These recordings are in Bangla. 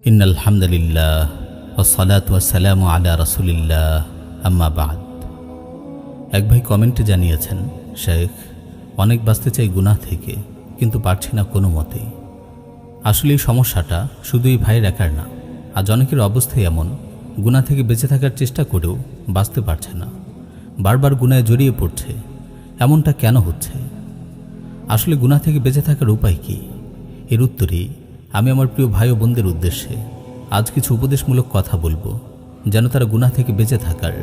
ইন্নাল হামদুলিল্লাহ ওয়াসসালাতু ওয়াসসালামু আলা রাসূলিল্লাহ আম্মা বাদ। এক ভাই কমেন্টে জানিয়েছেন, শেখ অনেক বাঁচতে চাই গুনাহ থেকে, কিন্তু পারছি না কোনো মতেই। আসলে এই সমস্যাটা শুধু এই ভাইয়ের একার না, আজ অনেকের অবস্থাই এমন, গুনাহ থেকে বেঁচে থাকার চেষ্টা করেও বাঁচতে পারছে না, বারবার গুনাহে জড়িয়ে পড়ছে। এমনটা কেন হচ্ছে? আসলে গুনাহ থেকে বেঁচে থাকার উপায় কি? এর উত্তরেই আমি আমার প্রিয় ভাই ও বোনদের উদ্দেশ্যে আজ কিছু উপদেশমূলক কথা বলবো, যেন তারা গুনাহ থেকে বেঁচে থাকার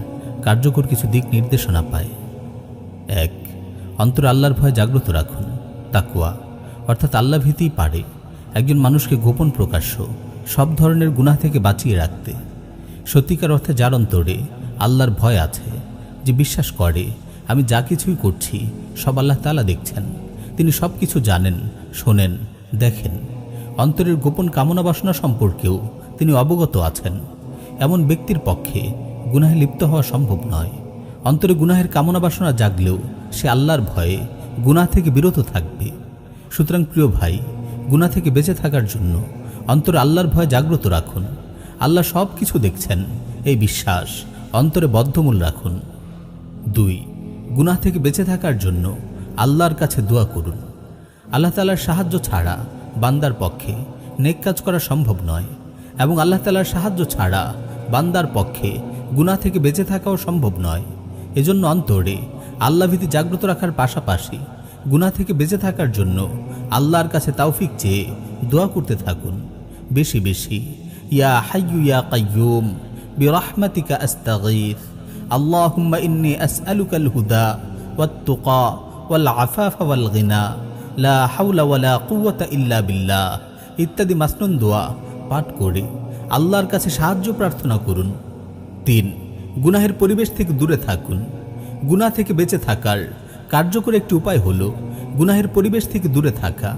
কার্যকর কিছু দিক নির্দেশনা পায়। ১. অন্তরে আল্লাহর ভয় জাগ্রত রাখুন। তাকওয়া অর্থাৎ আল্লাহ ভীতিই পারে একজন মানুষকে গোপন প্রকাশ্য সব ধরনের গুনাহ থেকে বাঁচিয়ে রাখতে। সত্যিকার অর্থে যার অন্তরে আল্লাহর ভয় আছে, যে বিশ্বাস করে আমি যা কিছুই করছি সব আল্লাহ তাআলা দেখছেন, তিনি সব কিছু জানেন, শোনেন, দেখেন, অন্তরের গোপন কামনা বাসনা সম্পর্কেও তিনি অবগত আছেন, এমন ব্যক্তির পক্ষে গুনাহে লিপ্ত হওয়া সম্ভব নয়। অন্তরে গুনাহের কামনা বাসনা জাগলেও সে আল্লাহর ভয়ে গুনাহ থেকে বিরত থাকবে। সুতরাং প্রিয় ভাই, গুনাহ থেকে বেঁচে থাকার জন্য অন্তরে আল্লাহর ভয় জাগ্রত রাখুন। আল্লাহ সব কিছু দেখছেন, এই বিশ্বাস অন্তরে বদ্ধমূল রাখুন। ২. গুনাহ থেকে বেঁচে থাকার জন্য আল্লাহর কাছে দোয়া করুন। আল্লাহ তাআলার সাহায্য ছাড়া বান্দার পক্ষে নেক কাজ করা সম্ভব নয়, এবং আল্লাহ তাআলার সাহায্য ছাড়া বান্দার পক্ষে গুনাহ থেকে বেঁচে থাকাও সম্ভব নয়। এজন্য অন্তরে আল্লাহ ভীতি জাগ্রত রাখার পাশাপাশি গুনাহ থেকে বেঁচে থাকার জন্য আল্লাহর কাছে তাওফিক চেয়ে দোয়া করতে থাকুন বেশি বেশি। ইয়া হাইয়্যু ইয়া কাইয়্যুম বিরহমাতিকা আস্তাগীথ আল্লাহুম্মা ইন্নী আসআলুকাল হুদা ওয়াত তুকা ওয়াল আফাফা ওয়াল গিনা লা হাওলা ওয়ালা কুওয়াতা ইল্লা বিল্লাহ ইত্যাদি মাসনুন দোয়া পাঠ করে আল্লাহর কাছে সাহায্য প্রার্থনা করুন। ৩. গুনাহের পরিবেশ থেকে দূরে থাকুন। গুনাহ থেকে বেঁচে থাকার কার্যকর একটি উপায় হলো গুনাহের পরিবেশ থেকে দূরে থাকা।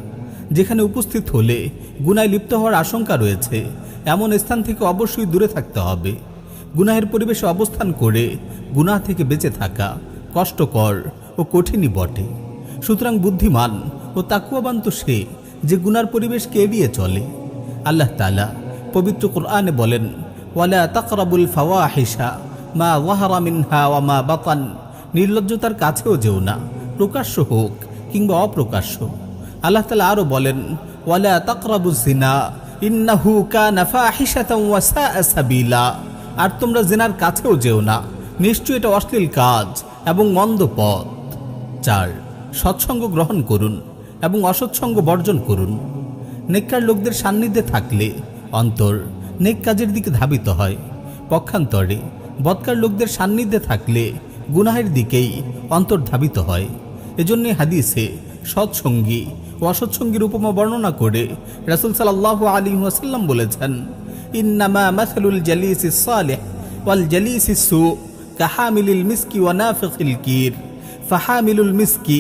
যেখানে উপস্থিত হলে গুনাহে লিপ্ত হওয়ার আশঙ্কা রয়েছে, এমন স্থান থেকে অবশ্যই দূরে থাকতে হবে। গুনাহের পরিবেশে অবস্থান করে গুনাহ থেকে বেঁচে থাকা কষ্টকর ও কঠিনই বটে। সুতরাং বুদ্ধিমান ও তাকওয়াবান তো সে যে গুনার পরিবেশকে এড়িয়ে চলে। আল্লাহ তাআলা পবিত্র কোরআনে বলেন, ওয়ালা তাকরাবুল ফাওয়াহিশা মা যাহারা মিনহা ওয়া মা বাতান, নির্লজ্জতার কাছেও যেও না, প্রকাশ্য হোক কিংবা অপ্রকাশ্য। আল্লাহ তাআলা আরও বলেন, ওয়ালা তাকরাবুজ জিনা ইন্নাহু কানা ফাহিশাতান ওয়া সাআ সাবিলা, আর তোমরা জিনার কাছেও যেও না, নিশ্চয়ই এটা অশ্লীল কাজ এবং মন্দ পথ। ৪. সৎসঙ্গ গ্রহণ করুন এবং অসৎসঙ্গ বর্জন করুন। নেককার লোকদের সান্নিধ্যে থাকলে অন্তর নেক কাজের দিকে ধাবিত হয়, পক্ষান্তরে বদকার লোকদের সান্নিধ্যে থাকলে গুনাহের দিকেই অন্তর ধাবিত হয়। এজন্যই হাদিসে সৎসঙ্গী ও অসৎসঙ্গীর উপমা বর্ণনা করে রাসূল সাল্লাল্লাহু আলাইহি ওয়াসাল্লাম বলেছেন, ইন্নামা মাসালুল জালিসিস সালিহ ওয়াল জালিসিস সু কাহামিলিল মিসকি ওয়া নাফিখিল কির ফাহামিলুল মিসকি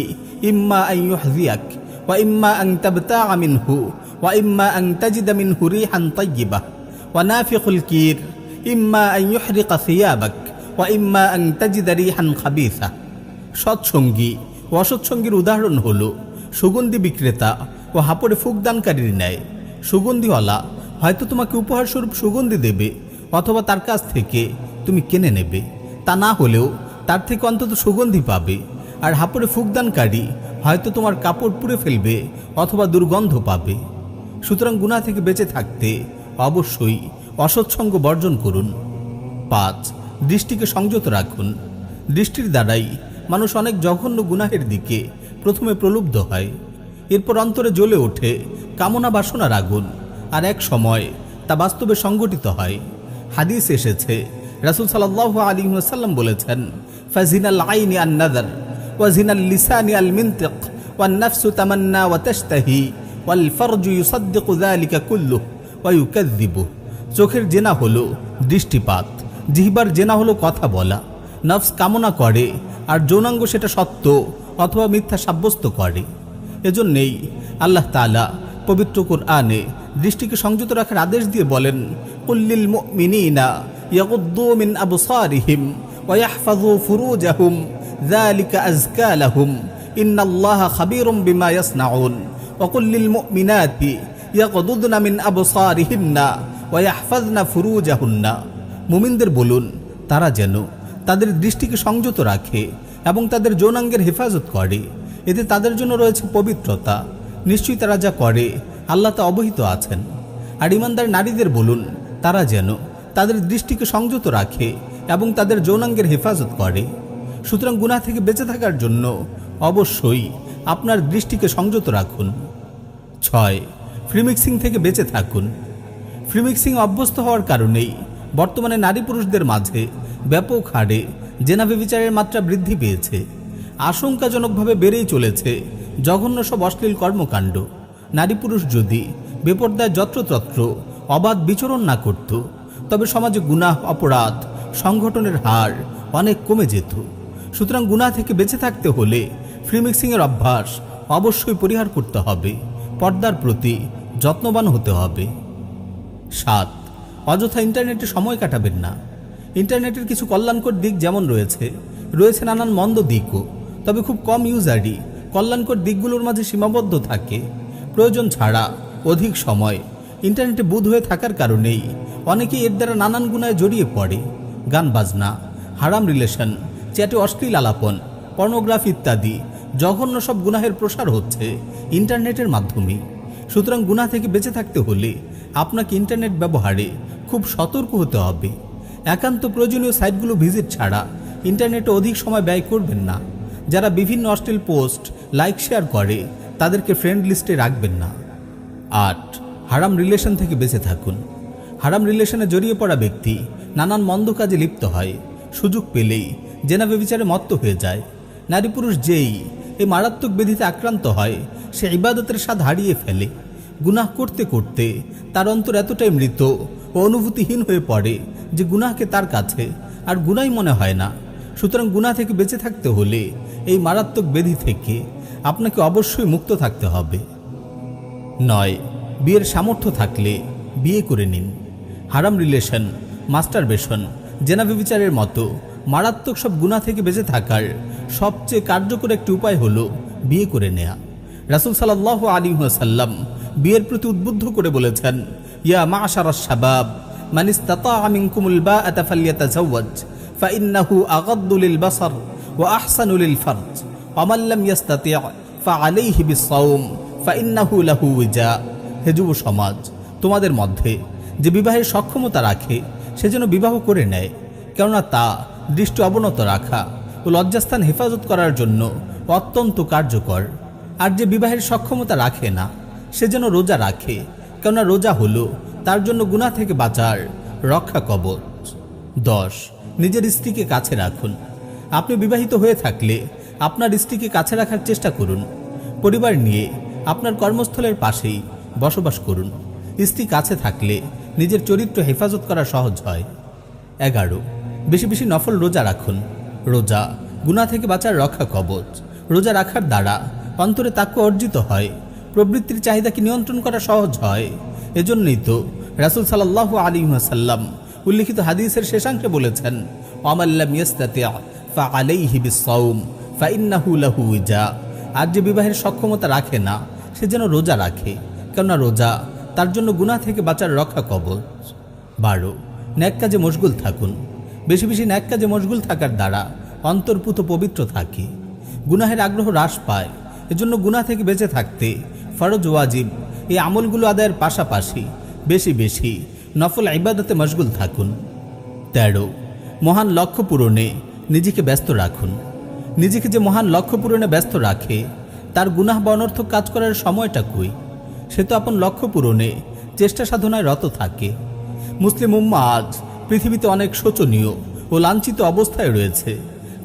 ইম্মা আন ইউহযিয়াক ওয়া ইম্মা আন তাবতাআ মিনহু ওয়া ইম্মা আন তাজিদা মিনহু রিহান তাইয়্যিবাহ ওয়া নাফিখুল কির ইম্মা আন ইউহরিকা সিয়াবাক ওয়া ইম্মা আন তাজিদা রিহান খাবিসা। সৎসঙ্গী ও অসৎসঙ্গীর উদাহরণ হলো সুগন্ধি বিক্রেতা ও হাপড়ে ফুকদানকারীর ন্যায়। সুগন্ধিওয়ালা হয়তো তোমাকে উপহারস্বরূপ সুগন্ধি দেবে, অথবা তার কাছ থেকে তুমি কিনে নেবে, তা না হলেও তার থেকে অন্তত সুগন্ধি পাবে। আর হাপড়ে ফুকদানকারী হয়তো তোমার কাপড় পুড়ে ফেলবে অথবা দুর্গন্ধ পাবে। সুতরাং গুনাহ থেকে বেঁচে থাকতে অবশ্যই অসৎসঙ্গ বর্জন করুন। ৫. দৃষ্টিকে সংযত রাখুন। দৃষ্টির দ্বারাই মানুষ অনেক জঘন্য গুনাহের দিকে প্রথমে প্রলুব্ধ হয়, এরপর অন্তরে জ্বলে ওঠে কামনা বাসনার আগুন, আর এক সময় তা বাস্তবে সংগঠিত হয়। হাদিস এসেছে, রাসূল সাল্লাল্লাহু আলাইহি ওয়াসাল্লাম বলেছেন, ফাজিনাল আইনি আন নাযার ওয়া জিনাল লিসানি আল মিনতিক ওয়ান নাফসু তামান্না ওয়া তাশতাহি ওয়াল ফারজু ইউসাদ্দিকু যালিকা কুল্লুহু ওয়া ইউকাযযিবু। চোখের জেনা হলো দৃষ্টিপাত, জিহ্বার জেনা হলো কথা বলা। নফস কামনা করে আর যৌনাঙ্গ সেটা সত্য অথবা মিথ্যা সাব্যস্ত করে। এজন্যই আল্লাহ তাআলা পবিত্র কোরআনে দৃষ্টিকে সংযত রাখার আদেশ দিয়ে বলেন, কুল্লিল মুমিনিনা ইয়াগুদ্দু মিন আবসারিহিম ওয়া ইয়াহফাযু ফুরুজাহুম যালিকা আযকা লাহুম ইন্নাল্লাহা খাবীরুম বিমা ইয়াসনাউন ওয়া কুল্লিল মুমিনাতি ইয়াকদুদনা মিন আবসারিহিন্না ওয়া ইয়াহফাজনা ফুরুজাহুন্না, মুমিনদের বলুন তারা যেন তাদের দৃষ্টিকে সংযত রাখে এবং তাদের যৌনাঙ্গের হেফাজত করে, এতে তাদের জন্য রয়েছে পবিত্রতা, নিশ্চয়ই তারা যা করে আল্লাহ তা অবহিত আছেন। আর ঈমানদার নারীদের বলুন তারা যেন তাদের দৃষ্টিকে সংযত রাখে এবং তাদের যৌনাঙ্গের হেফাজত করে। সুতরাং গুনাহ থেকে বেঁচে থাকার জন্য অবশ্যই আপনার দৃষ্টিকে সংযত রাখুন। 6. ফ্রিমিক্সিং থেকে বেঁচে থাকুন। ফ্রিমিক্সিং অভ্যস্ত হওয়ার কারণেই বর্তমানে নারী পুরুষদের মাঝে ব্যাপক হারে জেনা ব্যভিচারের মাত্রা বৃদ্ধি পেয়েছে। আশঙ্কাজনকভাবে বেড়েই চলেছে জঘন্য সব অশ্লীল কর্মকাণ্ড। নারী পুরুষ যদি বেপর্দায় যত্রতত্র অবাধ বিচরণ না করত, তবে সমাজে গুনাহ, অপরাধ সংগঠনের হার অনেক কমে যেত। সুতরাং গুনাহ থেকে বেঁচে থাকতে হলে ফ্রিমিক্সিংয়ের অভ্যাস অবশ্যই পরিহার করতে হবে, পর্দার প্রতি যত্নবান হতে হবে। 7. অযথা ইন্টারনেটে সময় কাটাবেন না। ইন্টারনেটের কিছু কল্যাণকর দিক যেমন রয়েছে নানান মন্দ দিকও, তবে খুব কম ইউজারই কল্যাণকর দিকগুলোর মাঝে সীমাবদ্ধ থাকে। প্রয়োজন ছাড়া অধিক সময় ইন্টারনেটে বুঁদ হয়ে থাকার কারণেই অনেকেই এর দ্বারা নানান গুনায় জড়িয়ে পড়ে। গান বাজনা, হারাম রিলেশন, চ্যাটে অশ্লীল আলাপন, পর্নোগ্রাফি ইত্যাদি জঘন্য সব গুনাহের প্রসার হচ্ছে ইন্টারনেটের মাধ্যমে। সুতরাং গুনাহ থেকে বেঁচে থাকতে হলে আপনাকে ইন্টারনেট ব্যবহারে খুব সতর্ক হতে হবে। একান্ত প্রয়োজনীয় সাইটগুলো ভিজিট ছাড়া ইন্টারনেটে অধিক সময় ব্যয় করবেন না। যারা বিভিন্ন অশ্লীল পোস্ট লাইক শেয়ার করে তাদেরকে ফ্রেন্ড লিস্টে রাখবেন না। 8. হারাম রিলেশন থেকে বেঁচে থাকুন। হারাম রিলেশনে জড়িয়ে পড়া ব্যক্তি নানান মন্দ কাজে লিপ্ত হয়, সুযোগ পেলেই জেনা ব্যভিচারে মত্ত হয়ে যায়। নারী পুরুষ যেই এই মারাত্মক ব্যাধিতে আক্রান্ত হয় সে ইবাদতের স্বাদ হারিয়ে ফেলে। গুনাহ করতে করতে তার অন্তর এতটাই মৃত ও অনুভূতিহীন হয়ে পড়ে যে গুনাহকে তার কাছে আর গুনাই মনে হয় না। সুতরাং গুনাহ থেকে বেঁচে থাকতে হলে এই মারাত্মক ব্যাধি থেকে আপনাকে অবশ্যই মুক্ত থাকতে হবে। 9. বিয়ের সামর্থ্য থাকলে বিয়ে করে নিন। হারাম রিলেশন, মাস্টারবেশন, জেনা ব্যভিচারের মতো মারাত্মক সব গুনাহ থেকে বেঁচে থাকার সবচেয়ে কার্যকর একটি উপায় হলো বিয়ে করে নেয়া। রাসূল সাল্লাল্লাহু আলাইহি ওয়াসাল্লাম বিয়ের প্রতি উদ্বুদ্ধ করে বলেছেন, ইয়া মা'শারাশ শাবাব মান ইসতাতাআ মিনকুমুল বাআতা ফালইয়াতাযাওয়াজ ফাইন্নাহু আগাদ্দু লিল বাসার ওয়া আহসানু লিল ফারজ ওয়া মান লাম ইসতাতি' ফাআলাইহি বিস-সাওম ফাইন্নাহু লাহু উজা। হে যুব সমাজ, তোমাদের মধ্যে যে বিবাহের সক্ষমতা রাখে সে যেন বিবাহ করে নেয়, কেননা তা দৃষ্টি অবনত রাখা ও লজ্জাস্থান হেফাজত করার জন্য অত্যন্ত কার্যকর। আর যে বিবাহের সক্ষমতা রাখে না সে যেন রোজা রাখে, কেননা রোজা হলো তার জন্য গুনাহ থেকে বাঁচার রক্ষা কবচ। 10. নিজের স্ত্রীকে কাছে রাখুন। আপনি বিবাহিত হয়ে থাকলে আপনার স্ত্রীকে কাছে রাখার চেষ্টা করুন। পরিবার নিয়ে আপনার কর্মস্থলের পাশেই বসবাস করুন। স্ত্রী কাছে থাকলে নিজের চরিত্র হেফাজত করা সহজ হয়। 11. বেশি বেশি নফল রোজা রাখুন। রোজা গুনাহ থেকে বাঁচার রক্ষা কবচ। রোজা রাখার দ্বারা অন্তরে তাকওয়া অর্জিত হয়, প্রবৃত্তির চাহিদাকে নিয়ন্ত্রণ করা সহজ হয়। এজন্যই তো রাসূল সাল্লাল্লাহু আলাইহি ওয়াসাল্লাম উল্লিখিত হাদিসের শেষাংশে বলেছেন, ওয়ামান লাম ইসতাতি' ফাআলাইহি বিস-সাওম ফাইন্নাহু লাহু উজা। আর যে বিবাহের সক্ষমতা রাখে না সে যেন রোজা রাখে, কেননা রোজা তার জন্য গুনাহ থেকে বাঁচার রক্ষা কবচ। 12. নেক কাজে মশগুল থাকুন। বেশি বেশি নেক কাজে মশগুল থাকার দ্বারা অন্তর্পুত পবিত্র থাকে, গুনাহের আগ্রহ হ্রাস পায়। এজন্য গুনাহ থেকে বেঁচে থাকতে ফরজ ওয়াজিব এই আমলগুলো আদায়ের পাশাপাশি বেশি বেশি নফল ইবাদতে মশগুল থাকুন। 13. মহান লক্ষ্য পূরণে নিজেকে ব্যস্ত রাখুন। নিজেকে যে মহান লক্ষ্য পূরণে ব্যস্ত রাখে তার গুনাহ বা অনর্থক কাজ করার সময়টা কই? সে তো আপন লক্ষ্য পূরণে চেষ্টা সাধনায় রত থাকে। মুসলিম উম্মাহ আজ পৃথিবীতে অনেক শোচনীয় ও লাঞ্ছিত অবস্থায় রয়েছে।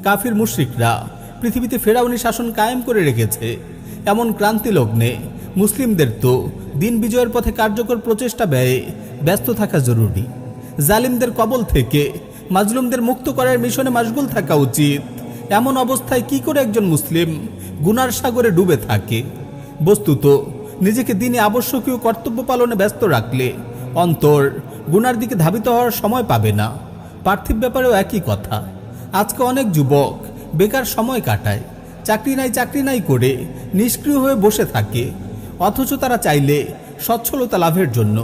কাফির মুশরিকরা পৃথিবীতে ফেরাউনি শাসন কায়েম করে রেখেছে। এমন ক্রান্তি লগ্নে মুসলিমদের তো দিন বিজয়ের পথে কার্যকর প্রচেষ্টা ব্যয়ে ব্যস্ত থাকা জরুরি। জালিমদের কবল থেকে মাজলুমদের মুক্ত করার মিশনে মশগুল থাকা উচিত। এমন অবস্থায় কি করে একজন মুসলিম গুনার সাগরে ডুবে থাকে? বস্তুত নিজেকে দিনে আবশ্যকীয় কর্তব্য পালনে ব্যস্ত রাখলে অন্তর গুনার দিকে ধাবিত হওয়ার সময় পাবে না। পার্থিব ব্যাপারেও একই কথা। আজকে অনেক যুবক বেকার সময় কাটায়, চাকরি নাই করে নিষ্ক্রিয় হয়ে বসে থাকে, অথচ তারা চাইলে সচ্ছলতা লাভের জন্য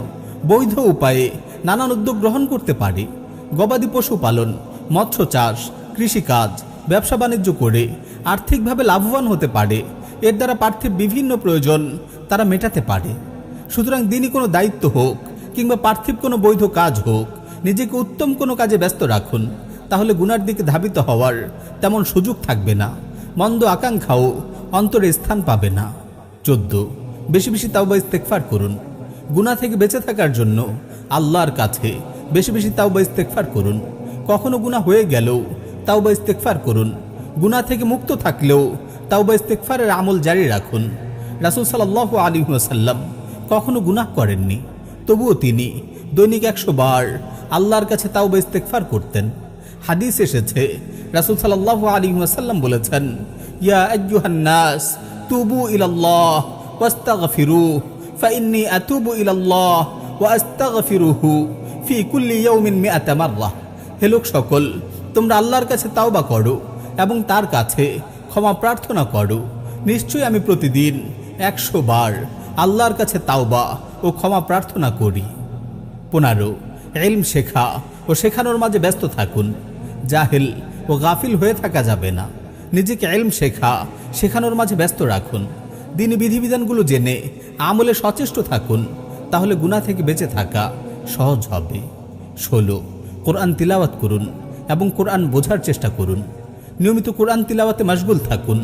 বৈধ উপায়ে নানান উদ্যোগ গ্রহণ করতে পারে। গবাদি পশু পালন, মৎস্য চাষ, কৃষিকাজ, ব্যবসা বাণিজ্য করে আর্থিকভাবে লাভবান হতে পারে। এর দ্বারা পার্থিব বিভিন্ন প্রয়োজন তারা মেটাতে পারে। সুতরাং দিনই কোনো দায়িত্ব হোক কিংবা পার্থিব কোনো বৈধ কাজ হোক, নিজেকে উত্তম কোনো কাজে ব্যস্ত রাখুন, তাহলে গুনার দিকে ধাবিত হওয়ার তেমন সুযোগ থাকবে না। মন্দ আকাঙ্ক্ষাও অন্তরে স্থান পাবে না। 14, বেশি বেশি তাওবা ইস্তেগফার করুন। গুনাহ থেকে বেঁচে থাকার জন্য আল্লাহর কাছে বেশি বেশি তাওবা ইস্তেগফার করুন। কখনো গুনাহ হয়ে গেলেও তাওবা ইস্তেগফার করুন। গুনাহ থেকে মুক্ত থাকলেও তাওবা ইস্তেগফারের আমল জারি রাখুন। রাসূল সাল্লাল্লাহু আলাইহি ওয়াসাল্লাম কখনো গুনাহ করেননি, তবুও তিনি দৈনিক 100 বার আল্লাহর কাছে তাওবা ইস্তেগফার করতেন। হাদিস এসেছে, রাসূল সাল্লাল্লাহু আলাইহি ওয়াসাল্লাম বলেছেন, ইয়া আইয়ুহান নাস তুবু ইলাল্লাহ ওয়াস্তাগফিরু ফাইন্নী আতুবু ইলাল্লাহ ওয়া আস্তাগফিরুহু ফি কুল্লি ইয়াউমিন 100 মাররা। হে লোক সকল, তোমরা আল্লাহর কাছে তাওবা করো এবং তার কাছে ক্ষমা প্রার্থনা করো। নিশ্চয়ই আমি প্রতিদিন 100 বার আল্লাহর কাছে তাওবা ও ক্ষমা প্রার্থনা করি। 15, ইলম শেখা ও শেখানোর মাঝে ব্যস্ত থাকুন। জাহেল ও গাফিল হয়ে থাকা যাবে না। নিজেকে ইলম শেখানোর মাঝে ব্যস্ত রাখুন। দিনী বিধিবিধানগুলো জেনে আমলে সচেষ্ট থাকুন, তাহলে গুনাহ থেকে বেঁচে থাকা সহজ হবে। 16, কোরআন তিলাওয়াত করুন এবং কোরআন বোঝার চেষ্টা করুন। নিয়মিত কোরআন তিলাওয়াতে মশগুল থাকুন।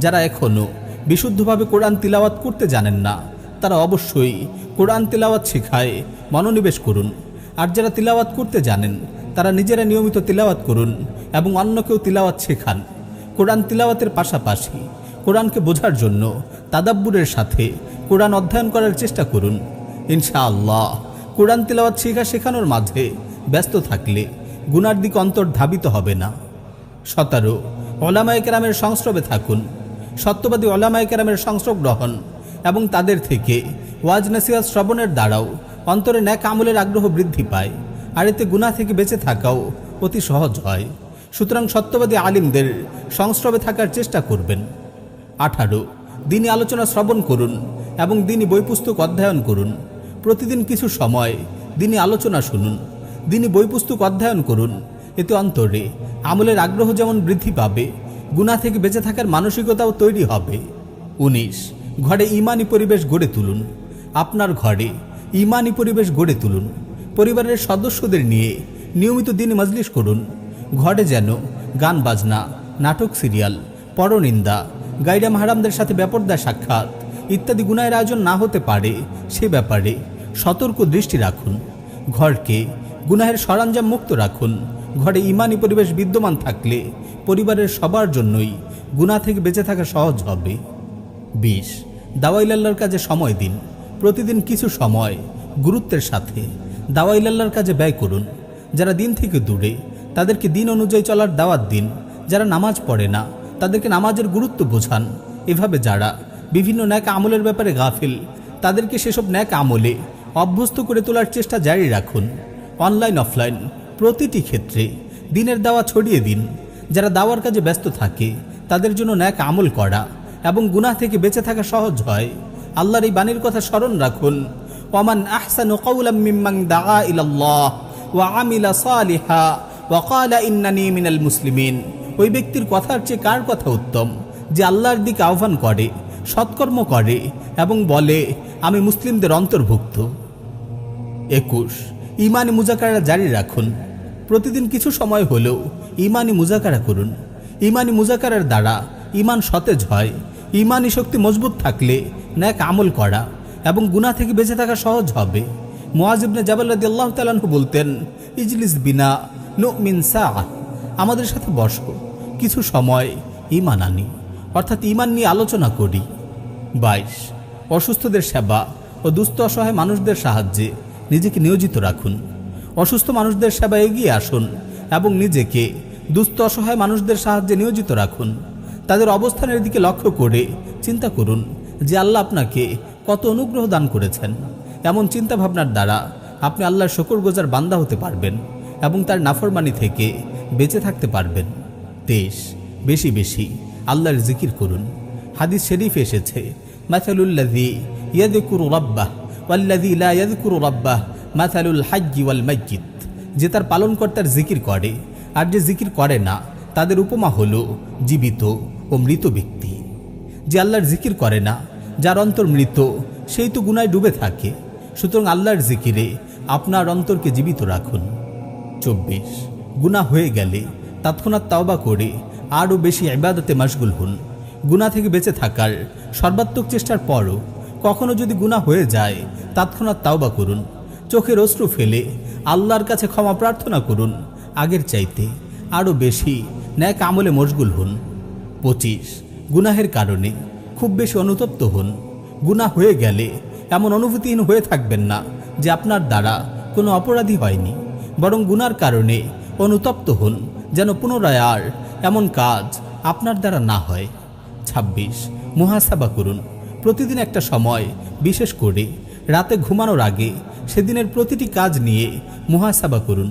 যারা এখনও বিশুদ্ধভাবে কোরআন তিলাওয়াত করতে জানেন না, তারা অবশ্যই কোরআন তিলাওয়াত শেখায় মনোনিবেশ করুন। আর যারা তিলাওয়াত করতে জানেন, তারা নিজেরা নিয়মিত তিলাওয়াত করুন এবং অন্যকেও তিলাওয়াত শেখান। কোরআন তিলাওয়াতের পাশাপাশি কোরআনকে বোঝার জন্য তাদাব্বুরের সাথে কোরআন অধ্যয়ন করার চেষ্টা করুন। ইনশাআল্লাহ কোরআন তিলাওয়াত শেখানোর মাঝে ব্যস্ত থাকলে গুনার দিকে অন্তর ধাবিত হবে না। 17, ওলামায়ে কেরামের সংস্রবে থাকুন। সত্যবাদী ওলামায়ে কেরামের সংস্রব গ্রহণ এবং তাদের থেকে ওয়াজ নসিহত শ্রবণের দ্বারাও অন্তরে নেক আমলের আগ্রহ বৃদ্ধি পায়, আর এতে গুনাহ থেকে বেঁচে থাকাও অতি সহজ হয়। সুতরাং সত্যবাদী আলিমদের সংস্রবে থাকার চেষ্টা করবেন। 18, দিনী আলোচনা শ্রবণ করুন এবং দিনী বই পুস্তক অধ্যয়ন করুন। প্রতিদিন কিছু সময় দিনী আলোচনা শুনুন, দিনী বই পুস্তক অধ্যয়ন করুন। এতে অন্তরে আমলের আগ্রহ যেমন বৃদ্ধি পাবে, গুনাহ থেকে বেঁচে থাকার মানসিকতাও তৈরি হবে। 19, ঘরে ঈমানি পরিবেশ গড়ে তুলুন। আপনার ঘরে ঈমানি পরিবেশ গড়ে তুলুন। পরিবারের সদস্যদের নিয়ে নিয়মিত দিনী মজলিস করুন। ঘরে যেন গান বাজনা, নাটক, সিরিয়াল, পরনিন্দা, গায়রা মাহরামদের সাথে বেপরদা সাক্ষাৎ ইত্যাদি গুনাহের আয়োজন না হতে পারে, সে ব্যাপারে সতর্ক দৃষ্টি রাখুন। ঘরকে গুনাহের সরঞ্জাম মুক্ত রাখুন। ঘরে ঈমানি পরিবেশ বিদ্যমান থাকলে পরিবারের সবার জন্যই গুনাহ থেকে বেঁচে থাকা সহজ হবে। 20, দাওয়াইল্লাহর কাজে সময় দিন। প্রতিদিন কিছু সময় গুরুত্বের সাথে দাওয়াইল্লাহর কাজে ব্যয় করুন। যারা দিন থেকে দূরে, তাদেরকে দিন অনুযায়ী চলার দাওয়াত দিন। যারা নামাজ পড়ে না, তাদেরকে নামাজের গুরুত্ব বোঝান। এভাবে যারা বিভিন্ন ন্যাক আমলের ব্যাপারে গাফিল, তাদেরকে সেসব ন্যাক আমলে অভ্যস্ত করে তোলার চেষ্টা জারি রাখুন। অনলাইন অফলাইন প্রতিটি ক্ষেত্রে দিনের দাওয়া ছড়িয়ে দিন। যারা দাওয়ার কাজে ব্যস্ত থাকে, তাদের জন্য ন্যাক আমল করা এবং গুনাহ থেকে বেঁচে থাকা সহজ হয়। আল্লাহর এই বাণীর কথা স্মরণ রাখুন, ওয়ামান আহসানু কাওলাম মিম্মান দাআ ইলাল্লাহ ওয়া আমিলা সালিহা ওয়া ক্বালা ইন্নানী মিনাল মুসলিমিন। ওই ব্যক্তির কথার চেয়ে কার কথা উত্তম, যে আল্লাহর দিকে আহ্বান করে, সৎকর্ম করে এবং বলে আমি মুসলিমদের অন্তর্ভুক্ত। 21, ঈমানি মুযাকারা জারি রাখুন। প্রতিদিন কিছু সময় হলেও ঈমানি মুযাকারা করুন। ঈমানি মুযাকারার দ্বারা ঈমান সতেজ হয়। ঈমানি শক্তি মজবুত থাকলে নেক আমল করা এবং গুনাহ থেকে বেঁচে থাকা সহজ হবে। মুআয ইবনে জাবাল রাদিয়াল্লাহু তাআলা আনহু বলতেন, ইজলিস বিনা নুমিন সাআহ, আমাদের সাথে বসো, কিছু সময় ঈমান আনি, অর্থাৎ ঈমান নিয়ে আলোচনা করি। 22, অসুস্থদের সেবা ও দুস্থ অসহায় মানুষদের সাহায্যে নিজেকে নিয়োজিত রাখুন। অসুস্থ মানুষদের সেবা এগিয়ে আসুন এবং নিজেকে দুস্থ অসহায় মানুষদের সাহায্যে নিয়োজিত রাখুন। তাদের অবস্থানের দিকে লক্ষ্য করে চিন্তা করুন যে আল্লাহ আপনাকে কত অনুগ্রহ দান করেছেন। এমন চিন্তা ভাবনার দ্বারা আপনি আল্লাহর শুকরগুজার বান্দা হতে পারবেন এবং তার নাফরমানি থেকে বেঁচে থাকতে পারবেন। 23, বেশি বেশি আল্লাহর জিকির করুন। হাদিস শরীফে এসেছে, মাসালুল্লাযী ইয়াযকুরু রাব্বাহ ওয়াল্লাযী লা ইয়াযকুরু রাব্বাহ মাসালুল হাজ্জি ওয়াল মাইয়িত, যে তার পালনকর্তার জিকির করে আর যে জিকির করে না তাদের উপমা হলো জীবিত ও মৃত ব্যক্তি। যে আল্লাহর জিকির করে না, যার অন্তর মৃত, সেই তো গুনায় ডুবে থাকে। সুতরাং আল্লাহর জিকিরে আপনার অন্তরকে জীবিত রাখুন। 24, গুনাহ হয়ে গেলে তৎক্ষণাৎ তওবা করে আরও বেশি ইবাদতে মশগুল হন। গুনাহ থেকে বেঁচে থাকার সর্বাত্মক চেষ্টার পরও কখনো যদি গুনাহ হয়ে যায় তৎক্ষণাৎ তওবা করুন। চোখের অশ্রু ফেলে আল্লাহর কাছে ক্ষমা প্রার্থনা করুন। আগের চাইতে আরও বেশি নেক আমলে মশগুল হন। 25, গুনাহের কারণে খুব বেশি অনুতপ্ত হন। গুনাহ হয়ে গেলে এমন অনুভূতিহীন হয়ে থাকবেন না যে আপনার দ্বারা কোনো অপরাধী হয়নি, বরং গুনার কারণে অনুতপ্ত হন যেন পুনরায় আর এমন কাজ আপনার দ্বারা না হয়। 26, মুহাসাবা করুন। প্রতিদিন একটা সময়, বিশেষ করে রাতে ঘুমানোর আগে, সেদিনের প্রতিটি কাজ নিয়ে মুহাসাবা করুন।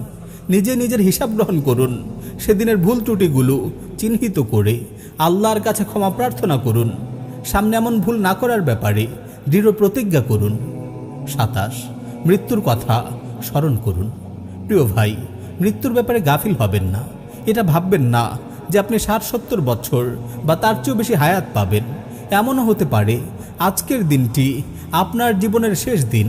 নিজে নিজের হিসাব গ্রহণ করুন। সেদিনের ভুল ত্রুটিগুলো চিহ্নিত করে আল্লাহর কাছে ক্ষমা প্রার্থনা করুন। সামনে এমন ভুল না করার ব্যাপারে দৃঢ় প্রতিজ্ঞা করুন। 27, মৃত্যুর কথা স্মরণ করুন। প্রিয় ভাই, মৃত্যুর ব্যাপারে গাফিল হবেন না। এটা ভাববেন না যে আপনি 60-70 বছর বা তার চেয়েও বেশি হায়াত পাবেন। এমনও হতে পারে আজকের দিনটি আপনার জীবনের শেষ দিন।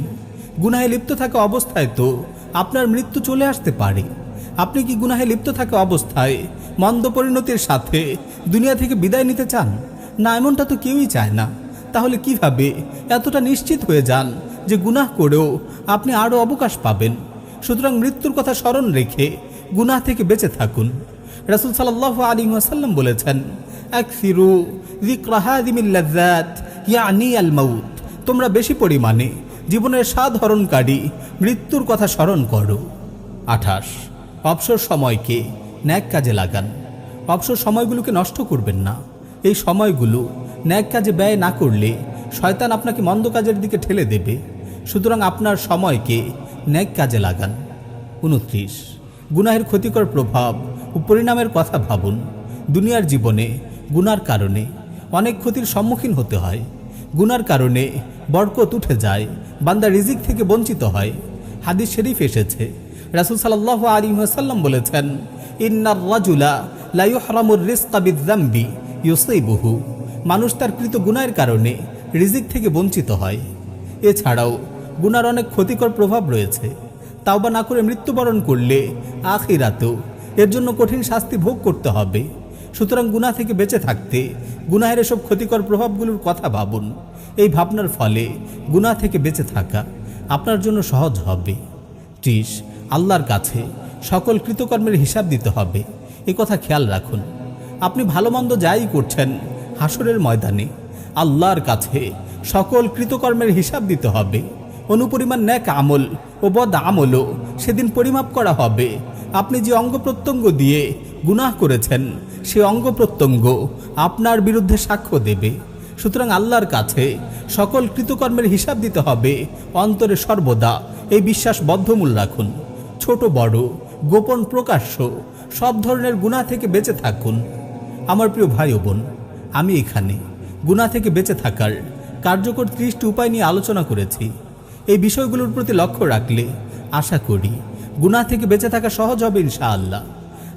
গুনাহে লিপ্ত থাকা অবস্থায় তো আপনার মৃত্যু চলে আসতে পারে। আপনি কি গুনাহে লিপ্ত থাকা অবস্থায় মন্দ পরিণতির সাথে দুনিয়া থেকে বিদায় নিতে চান? না, এমনটা তো কেউই চায় না। তাহলে কিভাবে এতটা নিশ্চিত হয়ে যান যে গুনাহ করেও আপনি আরও অবকাশ পাবেন? সুতরাং মৃত্যুর কথা স্মরণ রেখে গুনাহ থেকে বেঁচে থাকুন। রাসূল সাল্লাল্লাহু আলাইহি ওয়াসাল্লাম বলেছেন, আকসিরু যিকরা হাযিমিল লাযযাত ইয়ানি আল মাউত, তোমরা বেশি পরিমাণে জীবনের স্বাদ হরণকারী মৃত্যুর কথা স্মরণ করো। 28, অবসর সময়কে ন্যাক কাজে লাগান। অবসর সময়গুলোকে নষ্ট করবেন না। এই সময়গুলো ন্যাক কাজে ব্যয় না করলে শয়তান আপনাকে মন্দ কাজের দিকে ঠেলে দেবে। সুতরাং আপনার সময়কে ন্যাক কাজে লাগান। 29, গুনাহের ক্ষতিকর প্রভাব ও পরিণামের কথা ভাবুন। দুনিয়ার জীবনে গুনার কারণে অনেক ক্ষতির সম্মুখীন হতে হয়। গুনার কারণে বরকত উঠে যায়, বান্দা রিজিক থেকে বঞ্চিত হয়। হাদিস শরীফ এসেছে, রাসূল সাল্লাল্লাহু আলাইহি ওয়াসাল্লাম বলেছেন, ইন্নার রাজুলা লা ইউহরামুর রিজকা বিয-যামবি ইউসিবুহু, মানুষ তার কৃত গুনাহের কারণে রিজিক থেকে বঞ্চিত হয়। এছাড়াও গুনার অনেক ক্ষতিকর প্রভাব রয়েছে। তাওবা না করে মৃত্যুবরণ করলে আখিরাতেও এর জন্য কঠিন শাস্তি ভোগ করতে হবে। সুতরাং গুনাহ থেকে বেঁচে থাকতে গুনাহের এসব ক্ষতিকর প্রভাবগুলোর কথা ভাবুন। এই ভাবনার ফলে গুনাহ থেকে বেঁচে থাকা আপনার জন্য সহজ হবে। 30, আল্লাহর কাছে সকল কৃতকর্মের হিসাব দিতে হবে। এ কথা খেয়াল রাখুন। আপনি ভালো মন্দ যাই করছেন, হাসরের ময়দানে আল্লাহর কাছে সকল কৃতকর্মের হিসাব দিতে হবে। অনুপরিমাণ ন্যাক আমল ও বদ আমলও সেদিন পরিমাপ করা হবে। আপনি যে অঙ্গ প্রত্যঙ্গ দিয়ে গুনাহ করেছেন, সে অঙ্গ প্রত্যঙ্গ আপনার বিরুদ্ধে সাক্ষ্য দেবে। সুতরাং আল্লাহর কাছে সকল কৃতকর্মের হিসাব দিতে হবে। অন্তরে সর্বদা এই বিশ্বাস বদ্ধমূল রাখুন। ছোট বড়, গোপন প্রকাশ্য সব ধরনের গুনাহ থেকে বেঁচে থাকুন। আমার প্রিয় ভাই ও বোন, আমি এখানে গুনাহ থেকে বেঁচে থাকার কার্যকর 30টি উপায় নিয়ে আলোচনা করেছি। এই বিষয়গুলোর প্রতি লক্ষ্য রাখলে আশা করি গুনাহ থেকে বেঁচে থাকা সহজ হবে ইনশাআল্লাহ।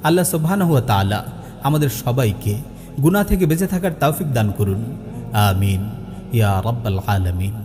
আল্লাহ সুবহানাহু ওয়া তাআলা আমাদের সবাইকে গুনাহ থেকে বেঁচে থাকার তৌফিক দান করুন। আমিন ইয়া রাব্বাল আলামিন।